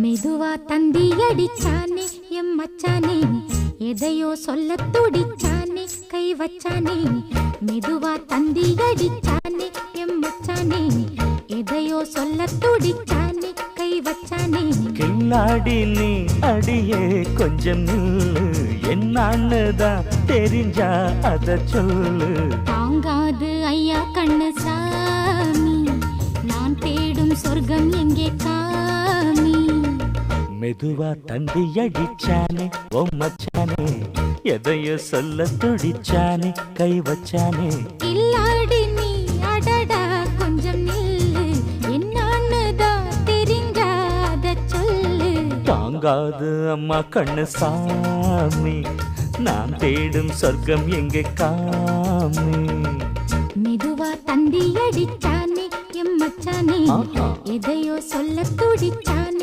மெதுவா தந்தி அடிச்சானே எம் மச்சானே, எதையோ சொல்ல துடிச்சானே கை வச்சானே. மெதுவா தந்தி அடிச்சானே எம் மச்சானே, எதையோ சொல்ல துடிச்சானே கை வச்சானே. கில்லாடி நீ அடியே கொஞ்சம் நில்லு, என்னான்னுதான் தெரிஞ்சா அத சொல்லு. தாங்காது ஐயா கண்ணு சாமி, நான் தேடும் சொர்க்கம் எங்கே காமி. மெதுவா தந்தி அடிச்சானே ஓ மச்சானே, எதையோ சொல்ல துடிச்சானே கை வச்சானே. இல்லாடி நீ அடடா கொஞ்சம் நில்லு, என்னான்னுதான் தெரிஞ்சாத சொல்லு. தாங்காது அம்மா கண்ணு சாமி, நான் தேடும் சொர்க்கம் எங்கே காமி. மெதுவா தந்தி அடிச்சானே எம் மச்சானே, எதையோ சொல்ல துடிச்சானே